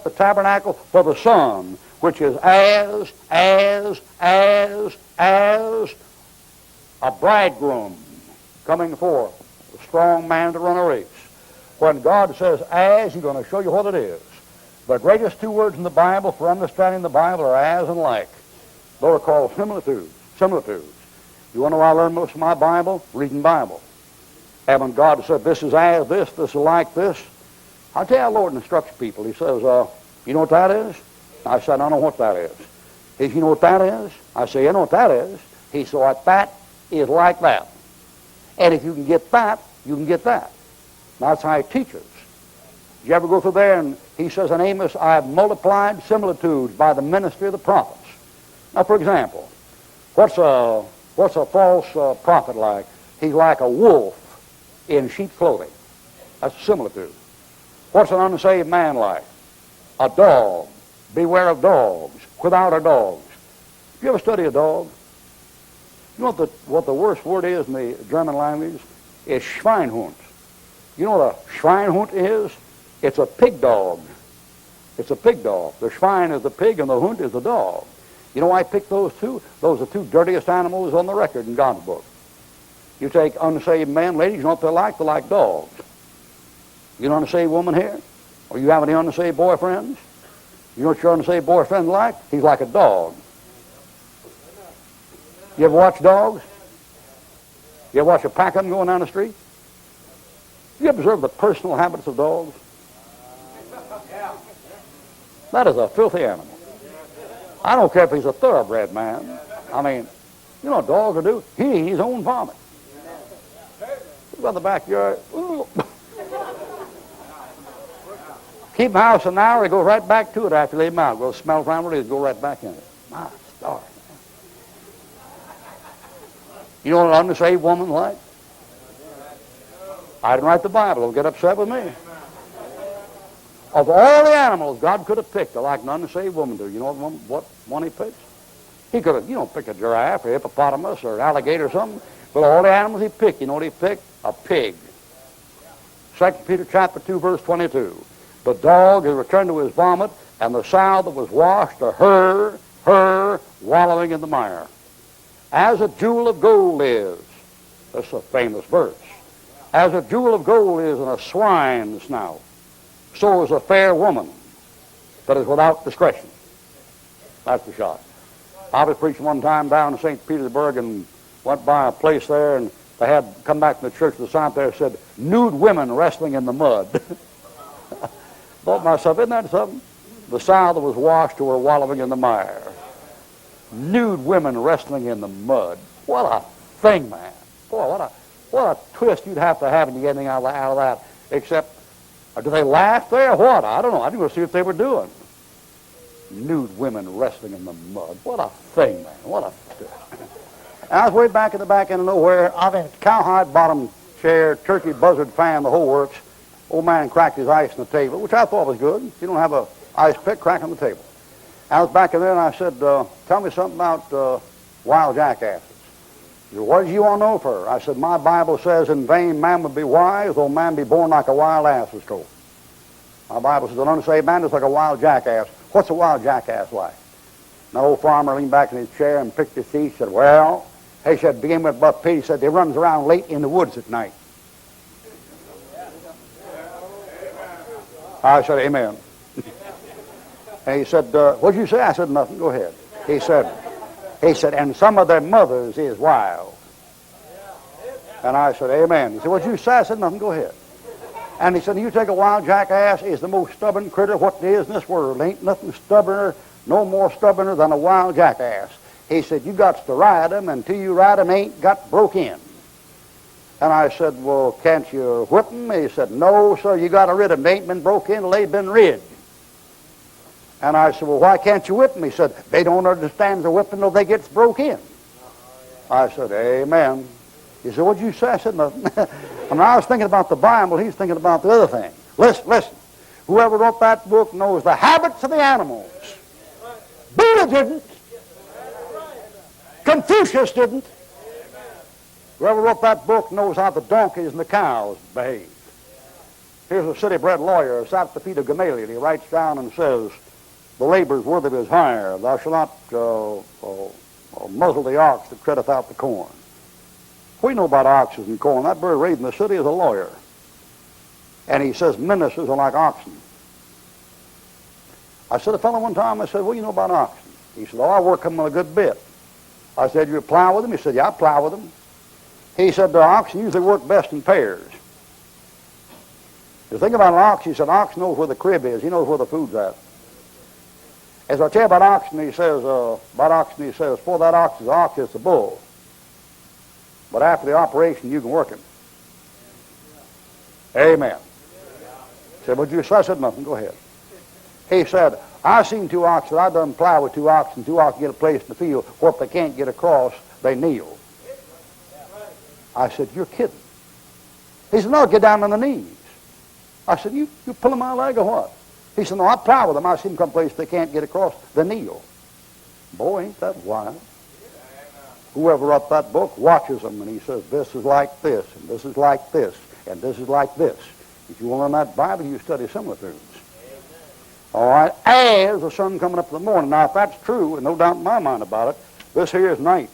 the tabernacle for the sun, which is as a bridegroom coming forth, a strong man to run a race. When God says as, He's going to show you what it is. The greatest two words in the Bible for understanding the Bible are as and like. Those are called similitudes. Similitudes. You want to know how I learned most of my Bible? Reading Bible. And when God said, this is as this is like this, I'll tell you how the Lord instructs people. He says, you know what that is? I said, I don't know what that is. He said, you know what that is? I say, you know what that is? He said, well, that is like that. And if you can get that, you can get that. That's how He teaches. Did you ever go through there and He says in Amos, I have multiplied similitudes by the ministry of the prophets. Now, for example, what's a false prophet like? He's like a wolf in sheep's clothing. That's a similitude. What's an unsaved man like? A dog. Beware of dogs. Without a dogs. You ever study a dog? You know what the worst word is in the German language? Is Schweinhund. You know what a Schweinhund is? It's a pig dog. It's a pig dog. The Schwein is the pig and the Hund is the dog. You know why I picked those two? Those are the two dirtiest animals on the record in God's book. You take unsaved men, ladies, you know what they're like? They're like dogs. You know an unsaved woman here? Or you have any unsaved boyfriends? You know what your unsaved boyfriend's like? He's like a dog. You ever watch dogs? You ever watch a pack of them going down the street? You observe the personal habits of dogs? That is a filthy animal. I don't care if he's a thoroughbred man. I mean, you know what dogs will do? He eat his own vomit. Go in the backyard. Ooh. Keep him house an hour, he goes right back to it after they leave him out. Go smell around where he go right back in it. My stars, man. You know what an unsaved woman like? I didn't write the Bible. They'll get upset with me. Of all the animals God could have picked, like an unsaved woman do. You know what one He picked? He could have, picked a giraffe or a hippopotamus or an alligator or something. But all the animals He picked, you know what He picked? A pig. 2 Peter chapter 2, verse 22. The dog is returned to his vomit, and the sow that was washed to her wallowing in the mire. As a jewel of gold is, that's a famous verse, as a jewel of gold is in a swine's snout, so is a fair woman that is without discretion. That's the shot. I was preaching one time down in St. Petersburg and went by a place there, and they had come back from the church. The sign there said, nude women wrestling in the mud. Thought to myself, isn't that something? The sow that was washed to her wallowing in the mire. Nude women wrestling in the mud. What a thing, man. Boy, what a twist you'd have to have when you get anything out of that. Except, do they laugh there or what? I don't know. I didn't go see what they were doing. Nude women wrestling in the mud. What a thing, man. What a twist. And I was way back in the back end of nowhere. I think cowhide bottom chair, turkey buzzard fan, the whole works. Old man cracked his ice on the table, which I thought was good. If you don't have an ice pick, crack on the table. I was back in there and I said, tell me something about wild jackasses. He said, what do you want to know for? I said, my Bible says in vain man would be wise, though man be born like a wild ass was told. My Bible says an unsaved man is like a wild jackass. What's a wild jackass like? And the old farmer leaned back in his chair and picked his teeth. Said, well, he said, begin with Buck Pete. He said, they runs around late in the woods at night. I said, amen. And he said, what'd you say? I said, nothing. Go ahead. He said, and some of their mothers is wild. And I said, amen. He said, what'd you say? I said, nothing. Go ahead. And he said, you take a wild jackass, is the most stubborn critter what there is in this world. Ain't nothing stubborner, no more stubborner than a wild jackass. He said, you got to ride him, and till you ride him, ain't got broke in. And I said, well, can't you whip them? He said, no, sir, you got to rid them. They ain't been broke in till they've been rid. And I said, well, why can't you whip them? He said, they don't understand the whipping till they gets broke in. I said, amen. He said, what'd you say? I said, nothing. When I was thinking about the Bible, he's thinking about the other thing. Listen. Whoever wrote that book knows the habits of the animals. Buddha didn't. Confucius didn't. Whoever wrote that book knows how the donkeys and the cows behave. Here's a city-bred lawyer, sat at the feet of Gamaliel. He writes down and says, the labor is worthy of his hire. Thou shalt not muzzle the ox that treadeth out the corn. We know about oxen and corn. That bird raised in the city is a lawyer. And he says ministers are like oxen. I said to a fellow one time, I said, what do you know about oxen? He said, oh, I work them a good bit. I said, you plow with them? He said, yeah, I plow with them. He said, the oxen usually work best in pairs. The thing about an ox, he said, an ox knows where the crib is. He knows where the food's at. As I tell you about oxen, he says, for that ox is ox, it's a bull. But after the operation, you can work him. Amen. He said, I said nothing, go ahead. He said, I seen two oxen, I done plow with two oxen get a place in the field where if they can't get across, they kneel. I said, you're kidding. He said, no, get down on the knees. I said, you pulling my leg or what? He said, no, I plow with them. I see them come place they can't get across, they kneel. Boy, ain't that wild. Whoever wrote that book watches them, and he says, this is like this, and this is like this, and this is like this. If you want to learn that Bible, you study Similitudes. All right, as the sun coming up in the morning. Now, if that's true, and no doubt in my mind about it, this here is night.